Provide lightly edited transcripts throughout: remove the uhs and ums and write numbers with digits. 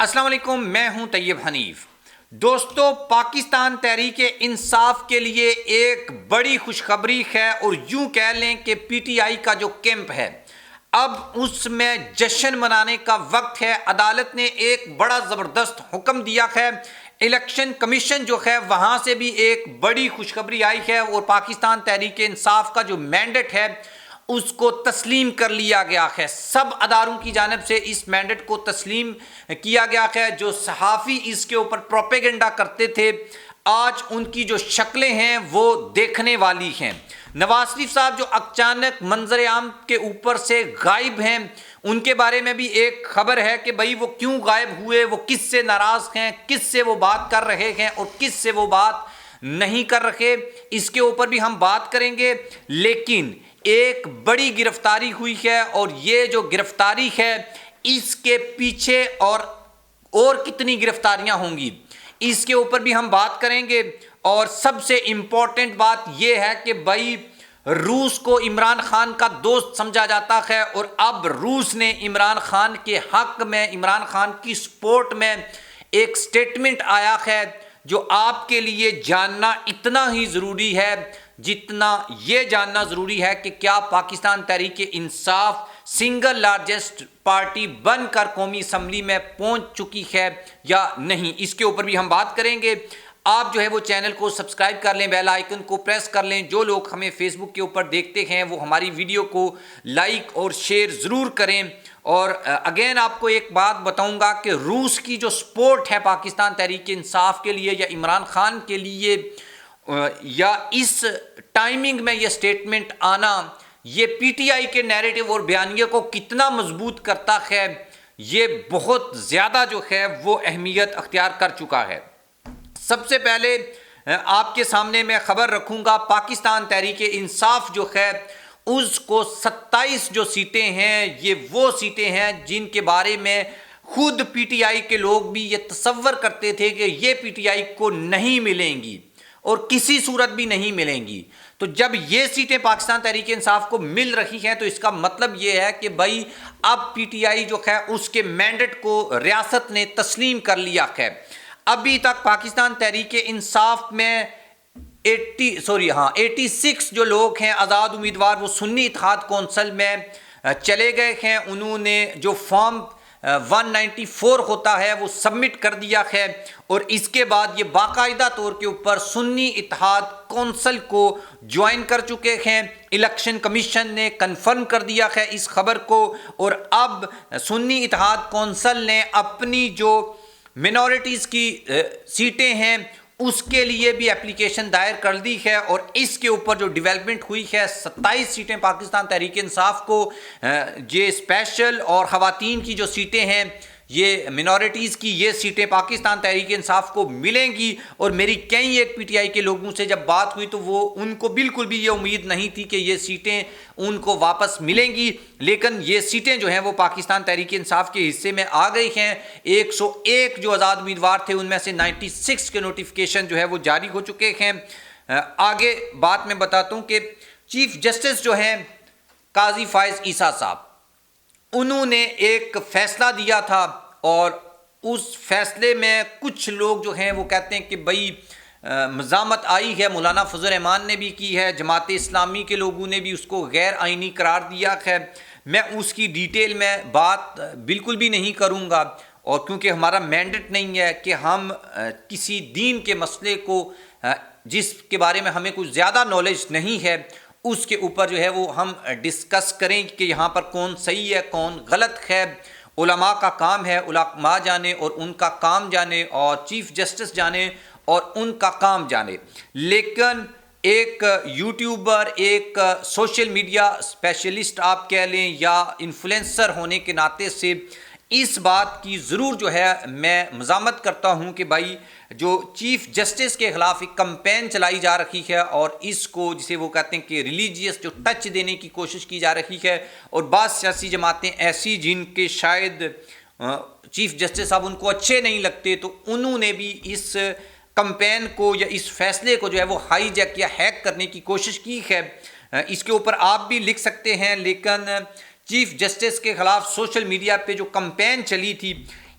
السلام علیکم، میں ہوں طیب حنیف۔ دوستو، پاکستان تحریک انصاف کے لیے ایک بڑی خوشخبری ہے اور یوں کہہ لیں کہ پی ٹی آئی کا جو کیمپ ہے اب اس میں جشن منانے کا وقت ہے۔ عدالت نے ایک بڑا زبردست حکم دیا ہے، الیکشن کمیشن جو ہے وہاں سے بھی ایک بڑی خوشخبری آئی ہے اور پاکستان تحریک انصاف کا جو مینڈیٹ ہے اس کو تسلیم کر لیا گیا ہے۔ سب اداروں کی جانب سے اس مینڈیٹ کو تسلیم کیا گیا ہے۔ جو صحافی اس کے اوپر پروپیگنڈا کرتے تھے آج ان کی جو شکلیں ہیں وہ دیکھنے والی ہیں۔ نواز شریف صاحب جو اچانک منظر عام کے اوپر سے غائب ہیں، ان کے بارے میں بھی ایک خبر ہے کہ بھئی وہ کیوں غائب ہوئے، وہ کس سے ناراض ہیں، کس سے وہ بات کر رہے ہیں اور کس سے وہ بات نہیں کر رہے، اس کے اوپر بھی ہم بات کریں گے۔ لیکن ایک بڑی گرفتاری ہوئی ہے اور یہ جو گرفتاری ہے اس کے پیچھے اور کتنی گرفتاریاں ہوں گی اس کے اوپر بھی ہم بات کریں گے۔ اور سب سے امپورٹنٹ بات یہ ہے کہ بھائی روس کو عمران خان کا دوست سمجھا جاتا ہے اور اب روس نے عمران خان کے حق میں، عمران خان کی سپورٹ میں ایک سٹیٹمنٹ آیا ہے جو آپ کے لیے جاننا اتنا ہی ضروری ہے جتنا یہ جاننا ضروری ہے کہ کیا Pakistan Tehreek Insaf single largest party بن کر قومی اسمبلی میں پہنچ چکی ہے یا نہیں، اس کے اوپر بھی ہم بات کریں گے۔ آپ جو ہے وہ چینل کو سبسکرائب کر لیں، بیل آئیکن کو پریس کر لیں۔ جو لوگ ہمیں فیس بک کے اوپر دیکھتے ہیں وہ ہماری ویڈیو کو لائک اور شیئر ضرور کریں۔ اور اگین آپ کو ایک بات بتاؤں گا کہ روس کی جو سپورٹ ہے پاکستان تحریک انصاف کے لیے یا عمران خان کے لیے یا اس ٹائمنگ میں یہ سٹیٹمنٹ آنا، یہ پی ٹی آئی کے نیریٹو اور بیانیے کو کتنا مضبوط کرتا ہے، یہ بہت زیادہ جو ہے وہ اہمیت اختیار کر چکا ہے۔ سب سے پہلے آپ کے سامنے میں خبر رکھوں گا، پاکستان تحریک انصاف جو ہے اس کو 27 جو سیٹیں ہیں یہ وہ سیٹیں ہیں جن کے بارے میں خود پی ٹی آئی کے لوگ بھی یہ تصور کرتے تھے کہ یہ پی ٹی آئی کو نہیں ملیں گی اور کسی صورت بھی نہیں ملیں گی۔ تو جب یہ سیٹیں پاکستان تحریک انصاف کو مل رہی ہیں تو اس کا مطلب یہ ہے کہ بھائی اب پی ٹی آئی جو ہے اس کے مینڈیٹ کو ریاست نے تسلیم کر لیا ہے۔ ابھی تک پاکستان تحریک انصاف میں 86 جو لوگ ہیں آزاد امیدوار وہ سنی اتحاد کونسل میں چلے گئے ہیں۔ انہوں نے جو فارم 194 ہوتا ہے وہ سبمٹ کر دیا ہے اور اس کے بعد یہ باقاعدہ طور کے اوپر سنی اتحاد کونسل کو جوائن کر چکے ہیں۔ الیکشن کمیشن نے کنفرم کر دیا ہے اس خبر کو اور اب سنی اتحاد کونسل نے اپنی جو منورٹیز کی سیٹیں ہیں اس کے لیے بھی اپلیکیشن دائر کر دی ہے اور اس کے اوپر جو ڈیولپمنٹ ہوئی ہے 27 سیٹیں پاکستان تحریک انصاف کو یہ اسپیشل اور خواتین کی جو سیٹیں ہیں یہ منورٹیز کی یہ سیٹیں پاکستان تحریک انصاف کو ملیں گی۔ اور میری کئی ایک پی ٹی آئی کے لوگوں سے جب بات ہوئی تو وہ ان کو بالکل بھی یہ امید نہیں تھی کہ یہ سیٹیں ان کو واپس ملیں گی، لیکن یہ سیٹیں جو ہیں وہ پاکستان تحریک انصاف کے حصے میں آ گئی ہیں۔ 101 جو آزاد امیدوار تھے ان میں سے 96 کے نوٹیفیکیشن جو ہے وہ جاری ہو چکے ہیں۔ آگے بات میں بتاتا ہوں کہ چیف جسٹس جو ہیں قاضی فائز عیسیٰ صاحب، انہوں نے ایک فیصلہ دیا تھا اور اس فیصلے میں کچھ لوگ جو ہیں وہ کہتے ہیں کہ بھئی مزاحمت آئی ہے، مولانا فضل الرحمان نے بھی کی ہے، جماعت اسلامی کے لوگوں نے بھی اس کو غیر آئینی قرار دیا ہے۔ میں اس کی ڈیٹیل میں بات بالکل بھی نہیں کروں گا اور کیونکہ ہمارا مینڈیٹ نہیں ہے کہ ہم کسی دین کے مسئلے کو جس کے بارے میں ہمیں کچھ زیادہ نالج نہیں ہے اس کے اوپر جو ہے وہ ہم ڈسکس کریں کہ یہاں پر کون صحیح ہے کون غلط ہے۔ علماء کا کام ہے علماء جانے اور ان کا کام جانے اور چیف جسٹس جانے اور ان کا کام جانے، لیکن ایک یوٹیوبر، ایک سوشل میڈیا اسپیشلسٹ آپ کہہ لیں یا انفلوئنسر ہونے کے ناطے سے اس بات کی ضرور جو ہے میں مزاحمت کرتا ہوں کہ بھائی جو چیف جسٹس کے خلاف ایک کمپین چلائی جا رہی ہے اور اس کو جسے وہ کہتے ہیں کہ ریلیجیس جو ٹچ دینے کی کوشش کی جا رہی ہے اور بعض سیاسی جماعتیں ایسی جن کے شاید چیف جسٹس صاحب ان کو اچھے نہیں لگتے تو انہوں نے بھی اس کمپین کو یا اس فیصلے کو جو ہے وہ ہائی جیک یا ہیک کرنے کی کوشش کی ہے۔ اس کے اوپر آپ بھی لکھ سکتے ہیں، لیکن چیف جسٹس کے خلاف سوشل میڈیا پہ جو کمپین چلی تھی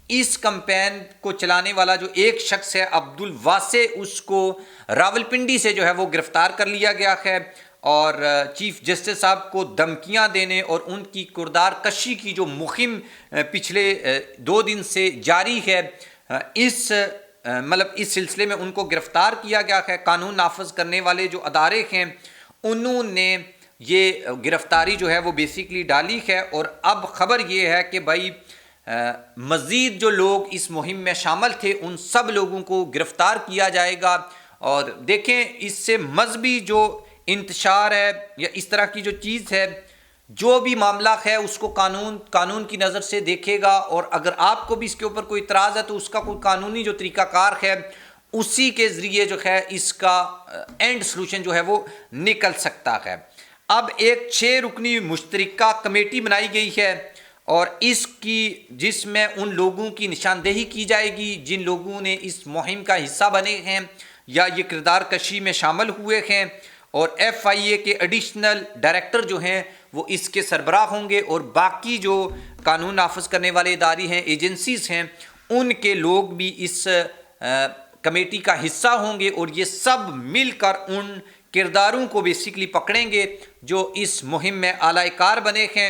اس کمپین کو چلانے والا جو ایک شخص ہے عبدالواسع، اس کو راولپنڈی سے جو ہے وہ گرفتار کر لیا گیا ہے، اور چیف جسٹس صاحب کو دھمکیاں دینے اور ان کی کردار کشی کی جو مہم پچھلے 2 دن سے جاری ہے، اس سلسلے میں ان کو گرفتار کیا گیا ہے۔ قانون نافذ کرنے والے جو ادارے ہیں انہوں نے یہ گرفتاری جو ہے وہ بیسیکلی ڈالی ہے، اور اب خبر یہ ہے کہ بھائی مزید جو لوگ اس مہم میں شامل تھے ان سب لوگوں کو گرفتار کیا جائے گا۔ اور دیکھیں اس سے مذہبی جو انتشار ہے یا اس طرح کی جو چیز ہے، جو بھی معاملہ ہے اس کو قانون کی نظر سے دیکھے گا، اور اگر آپ کو بھی اس کے اوپر کوئی اعتراض ہے تو اس کا کوئی قانونی جو طریقہ کار ہے اسی کے ذریعے جو ہے اس کا اینڈ سلوشن جو ہے وہ نکل سکتا ہے۔ اب ایک 6 رکنی مشترکہ کمیٹی بنائی گئی ہے، اور جس میں ان لوگوں کی نشاندہی کی جائے گی جن لوگوں نے اس مہم کا حصہ بنے ہیں یا یہ کردار کشی میں شامل ہوئے ہیں، اور FIA کے ایڈیشنل ڈائریکٹر جو ہیں وہ اس کے سربراہ ہوں گے، اور باقی جو قانون نافذ کرنے والے ادارے ہیں، ایجنسیز ہیں، ان کے لوگ بھی اس کمیٹی کا حصہ ہوں گے، اور یہ سب مل کر ان کرداروں کو بیسیکلی پکڑیں گے جو اس مہم میں اعلی کار بنے ہیں۔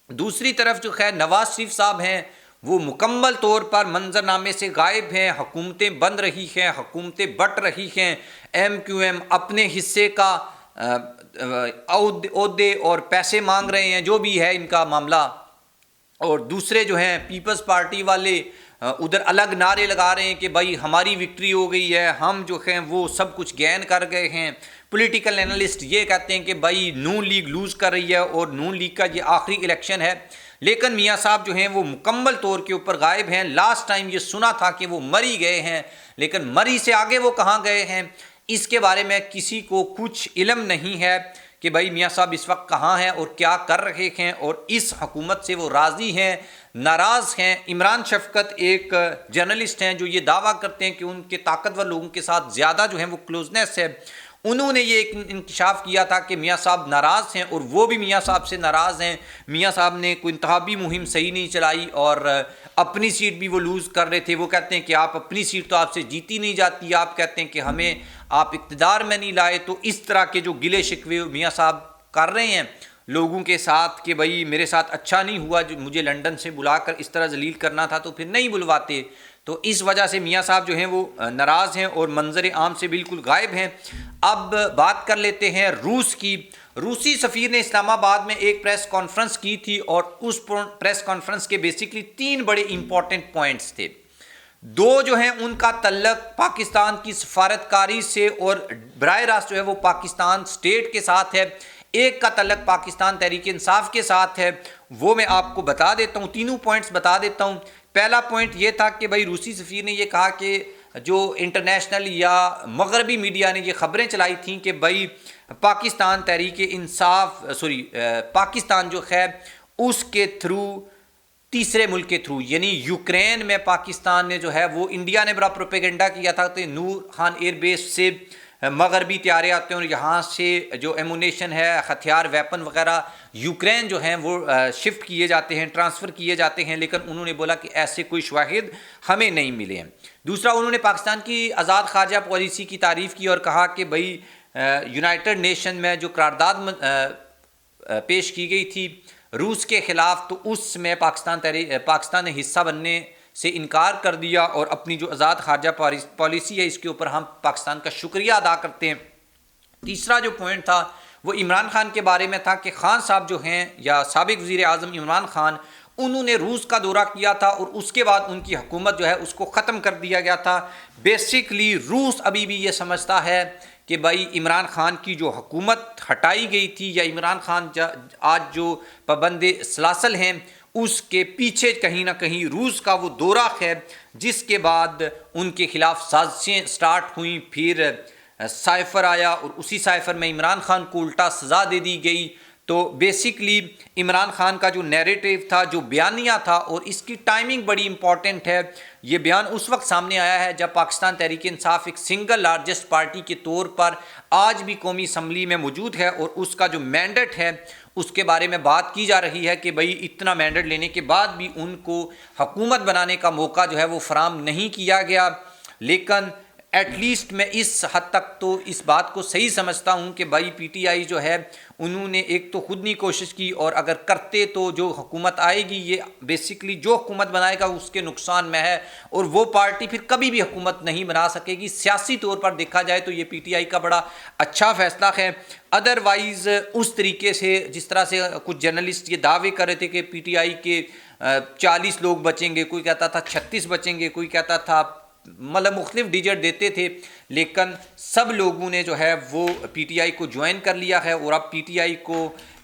دوسری طرف جو خیر نواز شریف صاحب ہیں وہ مکمل طور پر منظرنامے سے غائب ہیں، حکومتیں بن رہی ہیں، حکومتیں بٹ رہی ہیں، MQM اپنے حصے کا عہدے اور پیسے مانگ رہے ہیں، جو بھی ہے ان کا معاملہ، اور دوسرے جو ہیں پیپلز پارٹی والے ادھر الگ نعرے لگا رہے ہیں کہ بھائی ہماری وکٹری ہو گئی ہے، ہم جو ہیں وہ سب کچھ گین کر گئے ہیں۔ پولیٹیکل اینالسٹ یہ کہتے ہیں کہ بھائی نون لیگ لوز کر رہی ہے اور نون لیگ کا یہ آخری الیکشن ہے، لیکن میاں صاحب جو ہیں وہ مکمل طور کے اوپر غائب ہیں۔ لاسٹ ٹائم یہ سنا تھا کہ وہ مری گئے ہیں، لیکن مری سے آگے وہ کہاں گئے ہیں اس کے بارے میں کسی کو کچھ علم نہیں ہے کہ بھائی میاں صاحب اس وقت کہاں ہیں اور کیا کر رہے ہیں، اور اس حکومت سے وہ راضی ہیں، ناراض ہیں۔ عمران شفقت ایک جرنلسٹ ہیں جو یہ دعویٰ کرتے ہیں کہ ان کے طاقتور لوگوں کے ساتھ زیادہ جو ہیں وہ کلوزنس ہے، انہوں نے یہ ایک انکشاف کیا تھا کہ میاں صاحب ناراض ہیں، اور وہ بھی میاں صاحب سے ناراض ہیں۔ میاں صاحب نے کوئی انتخابی مہم صحیح نہیں چلائی، اور اپنی سیٹ بھی وہ لوز کر رہے تھے۔ وہ کہتے ہیں کہ آپ اپنی سیٹ تو آپ سے جیتی نہیں جاتی، آپ کہتے ہیں کہ ہمیں آپ اقتدار میں نہیں لائے، تو اس طرح کے جو گلے شکوے میاں صاحب کر رہے ہیں لوگوں کے ساتھ کہ بھائی میرے ساتھ اچھا نہیں ہوا، جو مجھے لندن سے بلا کر اس طرح ذلیل کرنا تھا تو پھر نہیں بلواتے، تو اس وجہ سے میاں صاحب جو ہیں وہ ناراض ہیں اور منظر عام سے بالکل غائب ہیں۔ اب بات کر لیتے ہیں روس کی۔ روسی سفیر نے اسلام آباد میں ایک پریس کانفرنس کی تھی، اور اس پریس کانفرنس کے بیسیکلی 3 بڑے امپورٹنٹ پوائنٹس تھے۔ 2 جو ہیں ان کا تعلق پاکستان کی سفارتکاری سے اور براہ راست جو ہے وہ پاکستان سٹیٹ کے ساتھ ہے، ایک کا تعلق پاکستان تحریک انصاف کے ساتھ ہے۔ وہ میں آپ کو بتا دیتا ہوں، تینوں پوائنٹس بتا دیتا ہوں۔ پہلا پوائنٹ یہ تھا کہ بھائی روسی سفیر نے یہ کہا کہ جو انٹرنیشنل یا مغربی میڈیا نے یہ خبریں چلائی تھیں کہ بھائی پاکستان تحریک انصاف پاکستان جو ہے اس کے تھرو، تیسرے ملک کے تھرو، یعنی یوکرین میں پاکستان نے جو ہے وہ انڈیا نے بڑا پروپیگنڈا کیا تھا کہ نور خان ایئر بیس سے مغربی طیارے آتے ہیں اور یہاں سے جو ایمونیشن ہے، ہتھیار، ویپن وغیرہ یوکرین جو ہیں وہ شفٹ کیے جاتے ہیں، ٹرانسفر کیے جاتے ہیں، لیکن انہوں نے بولا کہ ایسے کوئی شواہد ہمیں نہیں ملے ہیں۔ دوسرا، انہوں نے پاکستان کی آزاد خارجہ پالیسی کی تعریف کی اور کہا کہ بھائی یونائٹڈ نیشن میں جو قرارداد پیش کی گئی تھی روس کے خلاف، تو اس میں پاکستان نے حصہ بننے سے انکار کر دیا، اور اپنی جو آزاد خارجہ پالیسی ہے اس کے اوپر ہم پاکستان کا شکریہ ادا کرتے ہیں۔ تیسرا جو پوائنٹ تھا وہ عمران خان کے بارے میں تھا کہ خان صاحب جو ہیں یا سابق وزیر اعظم عمران خان، انہوں نے روس کا دورہ کیا تھا اور اس کے بعد ان کی حکومت جو ہے اس کو ختم کر دیا گیا تھا۔ بیسکلی روس ابھی بھی یہ سمجھتا ہے کہ بھائی عمران خان کی جو حکومت ہٹائی گئی تھی، یا عمران خان آج جو پابند سلاسل ہیں، اس کے پیچھے کہیں نہ کہیں روس کا وہ دورہ ہے، جس کے بعد ان کے خلاف سازشیں سٹارٹ ہوئیں، پھر سائفر آیا اور اسی سائفر میں عمران خان کو الٹا سزا دے دی گئی، تو بیسکلی عمران خان کا جو نیریٹیو تھا، جو بیانیہ تھا، اور اس کی ٹائمنگ بڑی امپورٹنٹ ہے. یہ بیان اس وقت سامنے آیا ہے جب پاکستان تحریک انصاف ایک سنگل لارجسٹ پارٹی کے طور پر آج بھی قومی اسمبلی میں موجود ہے، اور اس کا جو مینڈیٹ ہے اس کے بارے میں بات کی جا رہی ہے کہ بھئی اتنا مینڈیٹ لینے کے بعد بھی ان کو حکومت بنانے کا موقع جو ہے وہ فراہم نہیں کیا گیا. لیکن ایٹ لیسٹ میں اس حد تک تو اس بات کو صحیح سمجھتا ہوں کہ بھائی پی ٹی آئی جو ہے انہوں نے ایک تو خود نہیں کوشش کی، اور اگر کرتے تو جو حکومت آئے گی یہ بیسکلی جو حکومت بنائے گا اس کے نقصان میں ہے، اور وہ پارٹی پھر کبھی بھی حکومت نہیں بنا سکے گی. سیاسی طور پر دیکھا جائے تو یہ پی ٹی آئی کا بڑا اچھا فیصلہ ہے. ادروائز اس طریقے سے جس طرح سے کچھ جرنلسٹ یہ دعوے کر رہے تھے کہ پی ٹی آئی کے 40 لوگ بچیں گے، کوئی کہتا تھا 36 بچیں گے، کوئی کہتا تھا مطلب مختلف ڈیجٹ دیتے تھے، لیکن سب لوگوں نے جو ہے وہ پی ٹی آئی کو جوائن کر لیا ہے، اور اب پی ٹی آئی کو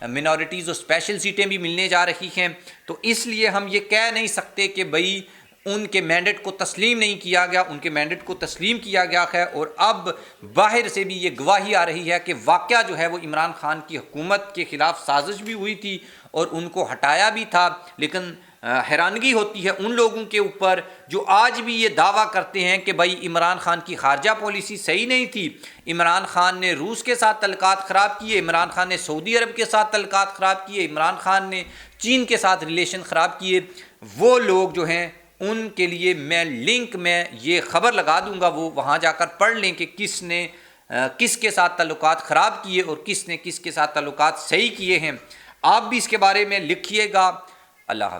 منارٹیز اور اسپیشل سیٹیں بھی ملنے جا رہی ہیں. تو اس لیے ہم یہ کہہ نہیں سکتے کہ بھئی ان کے مینڈیٹ کو تسلیم نہیں کیا گیا، ان کے مینڈیٹ کو تسلیم کیا گیا ہے. اور اب باہر سے بھی یہ گواہی آ رہی ہے کہ واقعہ جو ہے وہ عمران خان کی حکومت کے خلاف سازش بھی ہوئی تھی اور ان کو ہٹایا بھی تھا. لیکن حیرانگی ہوتی ہے ان لوگوں کے اوپر جو آج بھی یہ دعویٰ کرتے ہیں کہ بھائی عمران خان کی خارجہ پالیسی صحیح نہیں تھی، عمران خان نے روس کے ساتھ تعلقات خراب کیے، عمران خان نے سعودی عرب کے ساتھ تعلقات خراب کیے، عمران خان نے چین کے ساتھ ریلیشن خراب کیے. وہ لوگ جو ہیں ان کے لیے میں لنک میں یہ خبر لگا دوں گا، وہ وہاں جا کر پڑھ لیں کہ کس نے کس کے ساتھ تعلقات خراب کیے اور کس نے کس کے ساتھ تعلقات صحیح کیے ہیں. آپ بھی اس کے بارے میں لکھیے گا. اللہ حافظ.